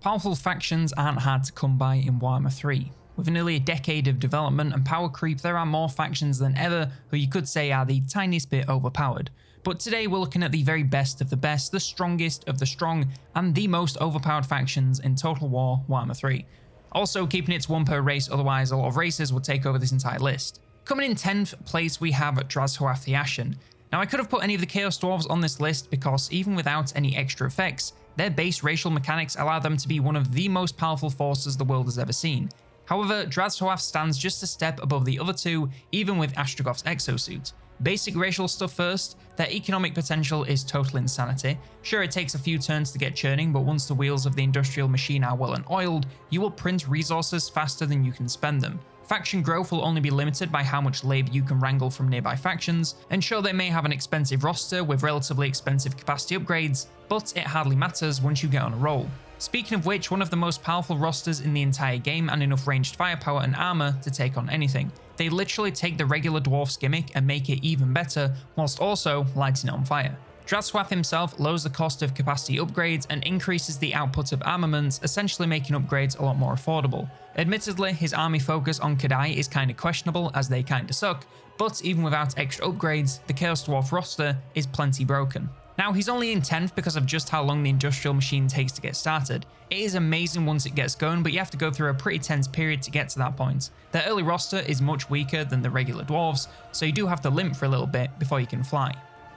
Powerful factions aren't hard to come by in Warhammer 3. With nearly a decade of development and power creep, there are more factions than ever who you could say are the tiniest bit overpowered. But today we're looking at the very best of the best, the strongest of the strong, and the most overpowered factions in Total War Warhammer 3. Also keeping it to one per race, otherwise a lot of races would take over this entire list. Coming in 10th place we have Drazhoath the Ashen. Now I could have put any of the Chaos Dwarves on this list because even without any extra effects, their base racial mechanics allow them to be one of the most powerful forces the world has ever seen. However, Drazhoath stands just a step above the other two, even with Astrogoth's exosuit. Basic racial stuff first, their economic potential is total insanity. Sure, it takes a few turns to get churning, but once the wheels of the industrial machine are well and oiled, you will print resources faster than you can spend them. Faction growth will only be limited by how much labor you can wrangle from nearby factions, and sure they may have an expensive roster with relatively expensive capacity upgrades, but it hardly matters once you get on a roll. Speaking of which, one of the most powerful rosters in the entire game and enough ranged firepower and armor to take on anything. They literally take the regular dwarf's gimmick and make it even better, whilst also lighting it on fire. Drazhoath himself lowers the cost of capacity upgrades and increases the output of armaments, essentially making upgrades a lot more affordable. Admittedly, his army focus on Kadai is kinda questionable as they kinda suck, but even without extra upgrades, the Chaos Dwarf roster is plenty broken. Now he's only in 10th because of just how long the industrial machine takes to get started. It is amazing once it gets going, but you have to go through a pretty tense period to get to that point. Their early roster is much weaker than the regular dwarves, so you do have to limp for a little bit before you can fly.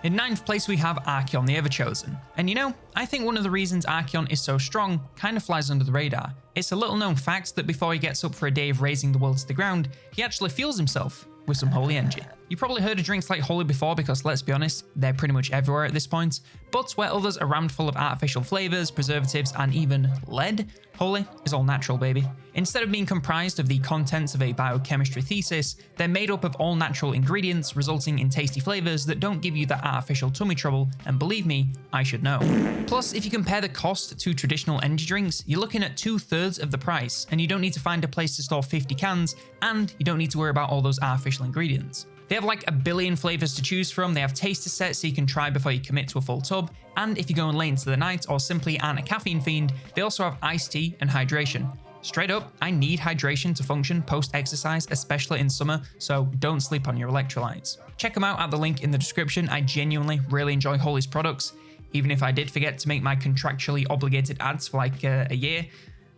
In 9th place we have Archaon the Everchosen. And you know, I think one of the reasons Archaon is so strong kind of flies under the radar. It's a little known fact that before he gets up for a day of razing the world to the ground, he actually fuels himself with some holy energy. You probably heard of drinks like holy before because let's be honest, they're pretty much everywhere at this point, but where others are rammed full of artificial flavors, preservatives, and even lead, holy is all natural, baby. Instead of being comprised of the contents of a biochemistry thesis, they're made up of all natural ingredients, resulting in tasty flavors that don't give you that artificial tummy trouble, and believe me, I should know. Plus, if you compare the cost to traditional energy drinks, you're looking at 2/3 of the price, and you don't need to find a place to store 50 cans, and you don't need to worry about all those artificial ingredients. They have like a billion flavors to choose from, they have taster sets so you can try before you commit to a full tub, and if you're going late into the night or simply aren't a caffeine fiend, they also have iced tea and hydration. Straight up, I need hydration to function post-exercise, especially in summer, so don't sleep on your electrolytes. Check them out at the link in the description. I genuinely really enjoy Holy's products, even if I did forget to make my contractually obligated ads for like a year.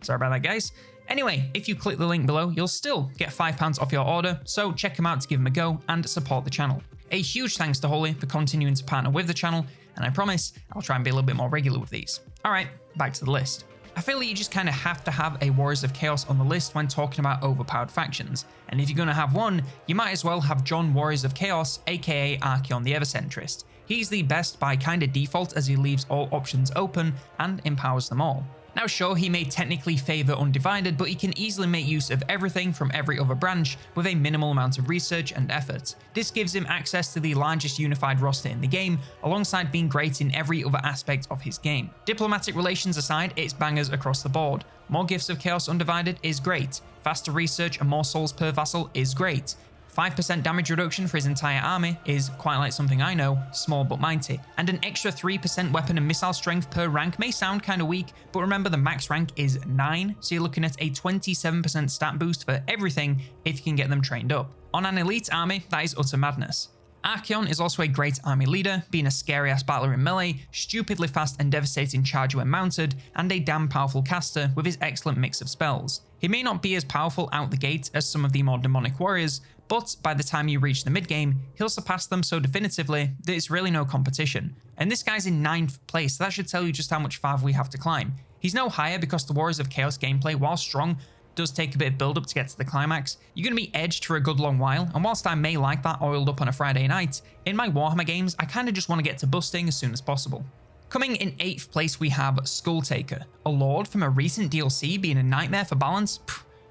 Sorry about that, guys. Anyway, if you click the link below, you'll still get £5 off your order, so check them out to give them a go and support the channel. A huge thanks to Holy for continuing to partner with the channel, and I promise I'll try and be a little bit more regular with these. Alright, back to the list. I feel like you just kind of have to have a Warriors of Chaos on the list when talking about overpowered factions, and if you're going to have one, you might as well have John Warriors of Chaos, aka Archaon the Evercentrist. He's the best by kinda default as he leaves all options open and empowers them all. Now sure, he may technically favour Undivided, but he can easily make use of everything from every other branch with a minimal amount of research and effort. This gives him access to the largest unified roster in the game, alongside being great in every other aspect of his game. Diplomatic relations aside, it's bangers across the board. More Gifts of Chaos Undivided is great. Faster research and more souls per vassal is great. 5% damage reduction for his entire army is, quite like something I know, small but mighty. And an extra 3% weapon and missile strength per rank may sound kinda weak, but remember the max rank is 9, so you're looking at a 27% stat boost for everything if you can get them trained up. On an elite army, that is utter madness. Archaon is also a great army leader, being a scary-ass battler in melee, stupidly fast and devastating charger when mounted, and a damn powerful caster with his excellent mix of spells. He may not be as powerful out the gate as some of the more demonic warriors, but by the time you reach the mid-game, he'll surpass them so definitively that it's really no competition. And this guy's in 9th place, so that should tell you just how much farther we have to climb. He's no higher because the Warriors of Chaos gameplay, while strong, does take a bit of build-up to get to the climax. You're going to be edged for a good long while, and whilst I may like that oiled up on a Friday night, in my Warhammer games, I kinda just want to get to busting as soon as possible. Coming in 8th place we have Skulltaker, a lord from a recent DLC being a nightmare for balance.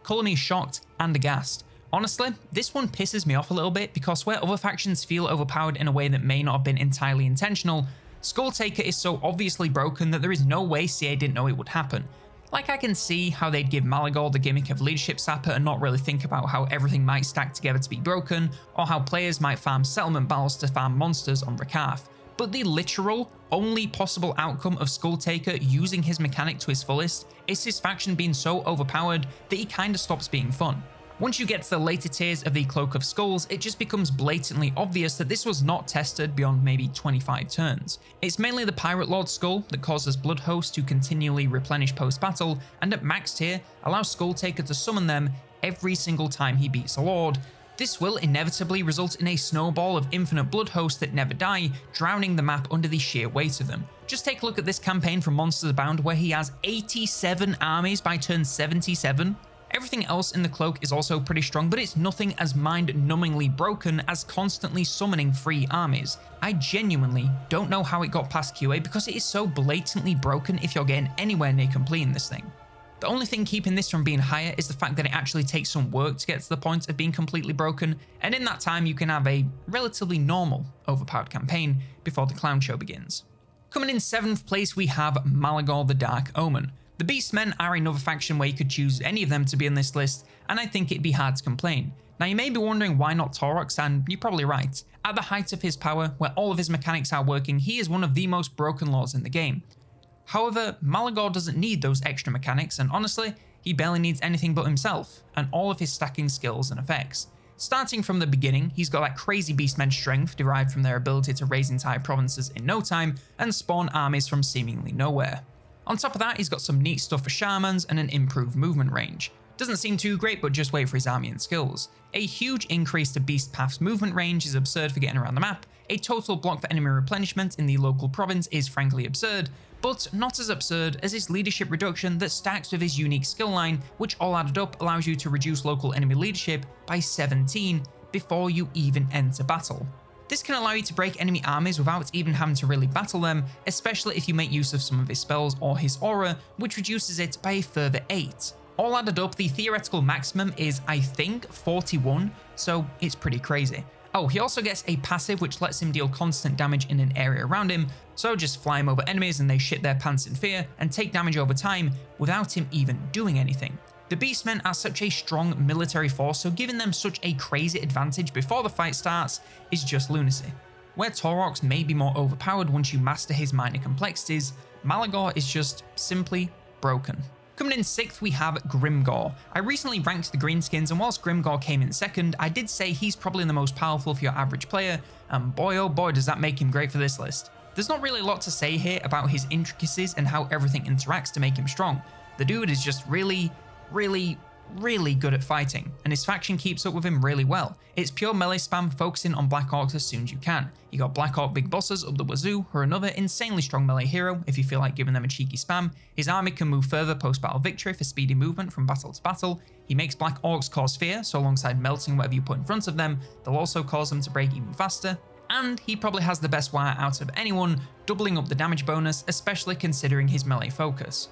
Colour me shocked and aghast. Honestly, this one pisses me off a little bit because where other factions feel overpowered in a way that may not have been entirely intentional, Skulltaker is so obviously broken that there is no way CA didn't know it would happen. Like, I can see how they'd give Malagor the gimmick of leadership sapper and not really think about how everything might stack together to be broken, or how players might farm settlement battles to farm monsters on Rakarth. But the literal only possible outcome of Skulltaker using his mechanic to his fullest is his faction being so overpowered that he kinda stops being fun. Once you get to the later tiers of the Cloak of Skulls, it just becomes blatantly obvious that this was not tested beyond maybe 25 turns. It's mainly the Pirate Lord Skull that causes Bloodhost to continually replenish post-battle, and at max tier, allows Skulltaker to summon them every single time he beats a Lord. This will inevitably result in a snowball of infinite Bloodhosts that never die, drowning the map under the sheer weight of them. Just take a look at this campaign from Monsters Abound where he has 87 armies by turn 77. Everything else in the cloak is also pretty strong, but it's nothing as mind-numbingly broken as constantly summoning free armies. I genuinely don't know how it got past QA because it is so blatantly broken if you're getting anywhere near completing this thing. The only thing keeping this from being higher is the fact that it actually takes some work to get to the point of being completely broken, and in that time you can have a relatively normal overpowered campaign before the clown show begins. Coming in 7th place we have Malagor the Dark Omen. The Beastmen are another faction where you could choose any of them to be on this list, and I think it'd be hard to complain. Now you may be wondering why not Taurox, and you're probably right. At the height of his power, where all of his mechanics are working, he is one of the most broken lords in the game. However, Malagor doesn't need those extra mechanics, and honestly, he barely needs anything but himself, and all of his stacking skills and effects. Starting from the beginning, he's got that crazy Beastmen strength derived from their ability to raise entire provinces in no time, and spawn armies from seemingly nowhere. On top of that, he's got some neat stuff for shamans and an improved movement range. Doesn't seem too great, but just wait for his army and skills. A huge increase to Beast Path's movement range is absurd for getting around the map. A total block for enemy replenishment in the local province is frankly absurd, but not as absurd as his leadership reduction that stacks with his unique skill line, which all added up allows you to reduce local enemy leadership by 17 before you even enter battle. This can allow you to break enemy armies without even having to really battle them, especially if you make use of some of his spells or his aura, which reduces it by a further 8. All added up, the theoretical maximum is, I think, 41, so it's pretty crazy. Oh, he also gets a passive which lets him deal constant damage in an area around him, so just fly him over enemies and they shit their pants in fear and take damage over time without him even doing anything. The Beastmen are such a strong military force, so giving them such a crazy advantage before the fight starts is just lunacy. Where Taurox may be more overpowered once you master his minor complexities, Malagor is just simply broken. Coming in 6th we have Grimgor. I recently ranked the greenskins, and whilst Grimgor came in 2nd, I did say he's probably the most powerful for your average player, and boy oh boy does that make him great for this list. There's not really a lot to say here about his intricacies and how everything interacts to make him strong. The dude is just really good at fighting, and his faction keeps up with him really well. It's pure melee spam, focusing on Black Orcs as soon as you can. You got Black Orc Big Bosses up the wazoo, who are another insanely strong melee hero if you feel like giving them a cheeky spam. His army can move further post-battle victory for speedy movement from battle to battle. He makes Black Orcs cause fear, so alongside melting whatever you put in front of them, they'll also cause them to break even faster. And he probably has the best wire out of anyone, doubling up the damage bonus, especially considering his melee focus.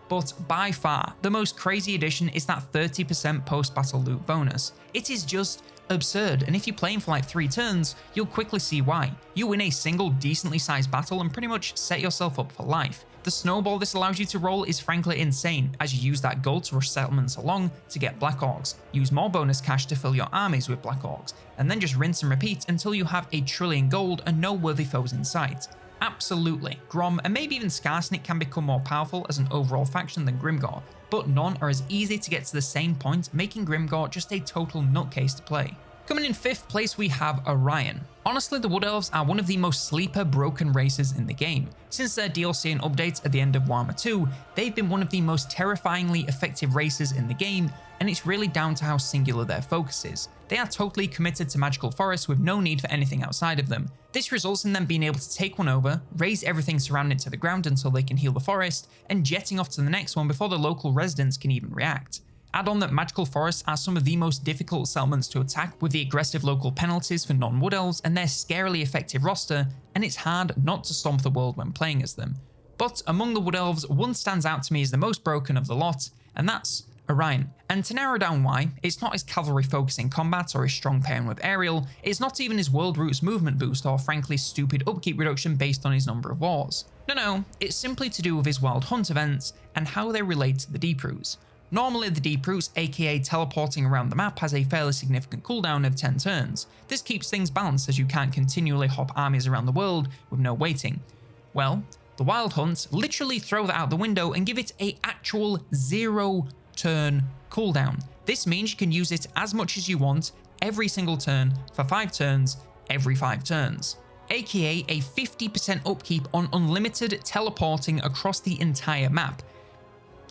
But by far, the most crazy addition is that 30% post-battle loot bonus. It is just absurd, and if you play him for like 3 turns, you'll quickly see why. You win a single decently sized battle and pretty much set yourself up for life. The snowball this allows you to roll is frankly insane, as you use that gold to rush settlements along to get Black Orcs, use more bonus cash to fill your armies with Black Orcs, and then just rinse and repeat until you have a trillion gold and no worthy foes in sight. Absolutely, Grom and maybe even Skarsnik can become more powerful as an overall faction than Grimgor, but none are as easy to get to the same point, making Grimgor just a total nutcase to play. Coming in 5th place we have Orion. Honestly, the Wood Elves are one of the most sleeper broken races in the game. Since their DLC and updates at the end of Warhammer 2, they've been one of the most terrifyingly effective races in the game, and it's really down to how singular their focus is. They are totally committed to magical forests with no need for anything outside of them. This results in them being able to take one over, raise everything surrounding it to the ground until they can heal the forest, and jetting off to the next one before the local residents can even react. Add on that magical forests are some of the most difficult settlements to attack, with the aggressive local penalties for non-Wood Elves and their scarily effective roster, and it's hard not to stomp the world when playing as them. But among the Wood Elves, one stands out to me as the most broken of the lot, and that's Orion. And to narrow down why, it's not his cavalry focus in combat or his strong pairing with aerial, it's not even his world roots movement boost or frankly stupid upkeep reduction based on his number of wars. No, it's simply to do with his wild hunt events and how they relate to the deep roots. Normally the deep roots, aka teleporting around the map, has a fairly significant cooldown of 10 turns. This keeps things balanced as you can't continually hop armies around the world with no waiting. Well, the Wild Hunts literally throw that out the window and give it a actual 0 turn cooldown. This means you can use it as much as you want every single turn for 5 turns every 5 turns, aka a 50% upkeep on unlimited teleporting across the entire map,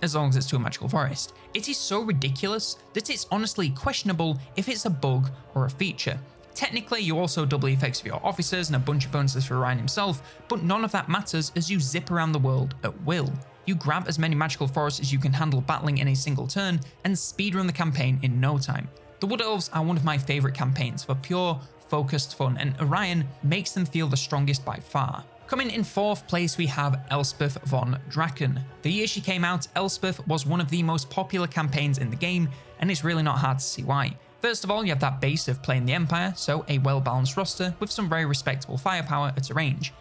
as long as it's to a magical forest. It is so ridiculous that it's honestly questionable if it's a bug or a feature. Technically, you also double the effects for your officers and a bunch of bonuses for Ryan himself, but none of that matters as you zip around the world at will. You grab as many magical forests as you can handle battling in a single turn and speedrun the campaign in no time. The Wood Elves are one of my favourite campaigns for pure, focused fun, and Orion makes them feel the strongest by far. Coming in 4th place, we have Elspeth von Draken. The year she came out, Elspeth was one of the most popular campaigns in the game, and it's really not hard to see why. First of all, you have that base of playing the Empire, so a well-balanced roster with some very respectable firepower at a range.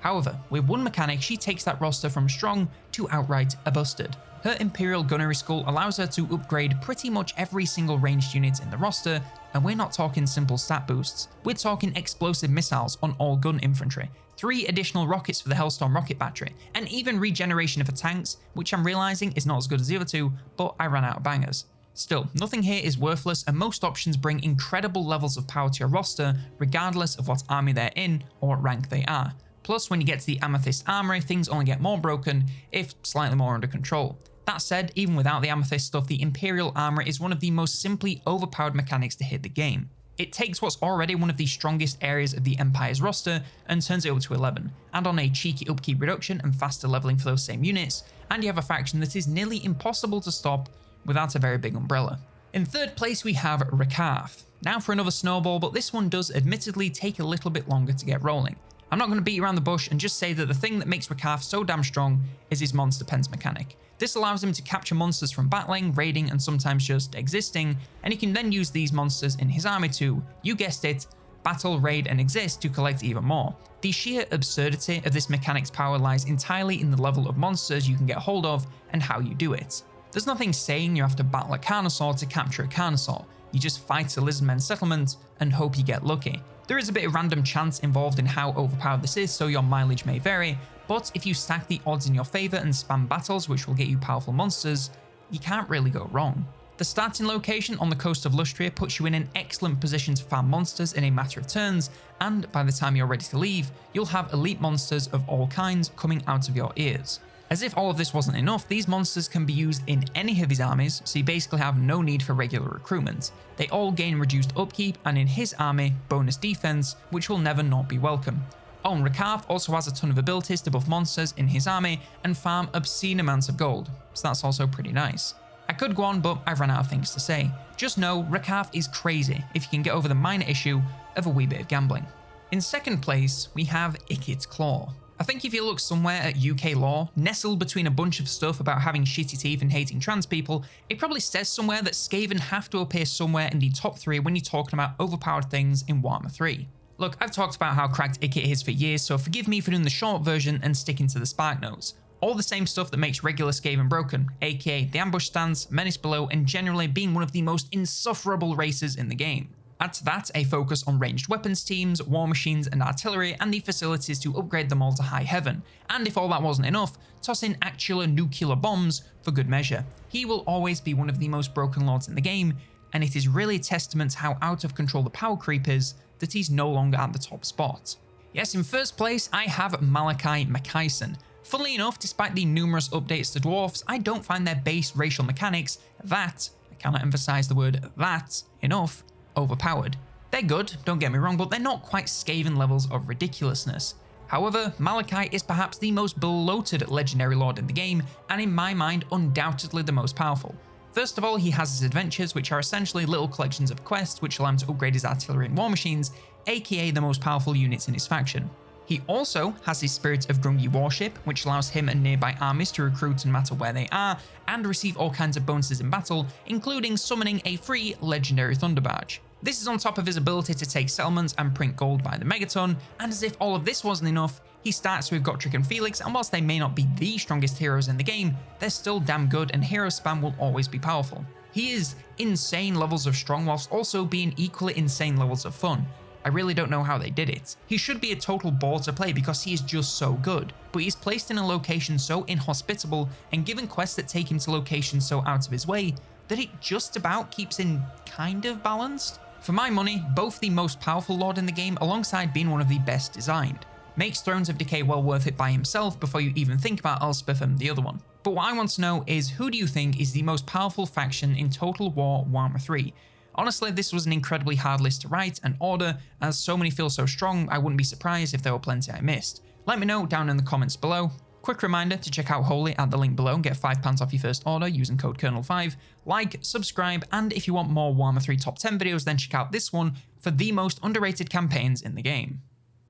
However, with one mechanic, she takes that roster from strong to outright busted. Her Imperial Gunnery School allows her to upgrade pretty much every single ranged unit in the roster, and we're not talking simple stat boosts. We're talking explosive missiles on all gun infantry, 3 additional rockets for the Hellstorm rocket battery, and even regeneration for tanks, which I'm realizing is not as good as the other 2, but I ran out of bangers. Still, nothing here is worthless, and most options bring incredible levels of power to your roster, regardless of what army they're in or what rank they are. Plus, when you get to the Amethyst Armory, things only get more broken, if slightly more under control. That said, even without the Amethyst stuff, the Imperial Armour is one of the most simply overpowered mechanics to hit the game. It takes what's already one of the strongest areas of the Empire's roster and turns it up to 11, and on a cheeky upkeep reduction and faster leveling for those same units, and you have a faction that is nearly impossible to stop without a very big umbrella. In 3rd place, we have Rakarth. Now for another snowball, but this one does admittedly take a little bit longer to get rolling. I'm not going to beat around the bush and just say that the thing that makes Rakarth so damn strong is his monster pens mechanic. This allows him to capture monsters from battling, raiding, and sometimes just existing, and he can then use these monsters in his army to, you guessed it, battle, raid, and exist to collect even more. The sheer absurdity of this mechanic's power lies entirely in the level of monsters you can get hold of and how you do it. There's nothing saying you have to battle a Carnosaur to capture a Carnosaur. You just fight a Lizardmen settlement and hope you get lucky. There is a bit of random chance involved in how overpowered this is, so your mileage may vary, but if you stack the odds in your favour and spam battles which will get you powerful monsters, you can't really go wrong. The starting location on the coast of Lustria puts you in an excellent position to farm monsters in a matter of turns, and by the time you're ready to leave, you'll have elite monsters of all kinds coming out of your ears. As if all of this wasn't enough, these monsters can be used in any of his armies, so you basically have no need for regular recruitment. They all gain reduced upkeep, and in his army, bonus defense, which will never not be welcome. Rakarth also has a ton of abilities to buff monsters in his army and farm obscene amounts of gold, so that's also pretty nice. I could go on, but I've run out of things to say. Just know Rakarth is crazy if you can get over the minor issue of a wee bit of gambling. In 2nd place, we have Ikit's Claw. I think if you look somewhere at UK lore, nestled between a bunch of stuff about having shitty teeth and hating trans people, it probably says somewhere that Skaven have to appear somewhere in the top 3 when you're talking about overpowered things in Warhammer 3. Look, I've talked about how cracked Ikit is for years, so forgive me for doing the short version and sticking to the spark notes. All the same stuff that makes regular Skaven broken, aka the ambush stance, menace below, and generally being one of the most insufferable races in the game. Add to that a focus on ranged weapons teams, war machines and artillery, and the facilities to upgrade them all to high heaven. And if all that wasn't enough, toss in actual nuclear bombs for good measure. He will always be one of the most broken lords in the game, and it is really a testament to how out of control the power creep is that he's no longer at the top spot. Yes, in 1st place, I have Malachi Mackayson. Funnily enough, despite the numerous updates to dwarfs, I don't find their base racial mechanics that, I cannot emphasize the word that enough, overpowered. They're good, don't get me wrong, but they're not quite Skaven levels of ridiculousness. However, Malachi is perhaps the most bloated legendary lord in the game, and in my mind, undoubtedly the most powerful. First of all, he has his adventures, which are essentially little collections of quests which allow him to upgrade his artillery and war machines, aka the most powerful units in his faction. He also has his Spirit of Grungy warship, which allows him and nearby armies to recruit no matter where they are, and receive all kinds of bonuses in battle, including summoning a free legendary Thunderbarge. This is on top of his ability to take settlements and print gold by the megaton, and as if all of this wasn't enough, he starts with Gotrek and Felix, and whilst they may not be the strongest heroes in the game, they're still damn good and hero spam will always be powerful. He is insane levels of strong whilst also being equally insane levels of fun. I really don't know how they did it. He should be a total bore to play because he is just so good, but he's placed in a location so inhospitable and given quests that take him to locations so out of his way that it just about keeps him kind of balanced. For my money, both the most powerful lord in the game alongside being one of the best designed. Makes Thrones of Decay well worth it by himself before you even think about Elspeth and the other one. But what I want to know is, who do you think is the most powerful faction in Total War Warhammer 3? Honestly, this was an incredibly hard list to write and order, as so many feel so strong I wouldn't be surprised if there were plenty I missed. Let me know down in the comments below. Quick reminder to check out Holy at the link below and get £5 off your first order using code Kernel5. Like, subscribe, and if you want more Warhammer 3 top 10 videos, then check out this one for the most underrated campaigns in the game.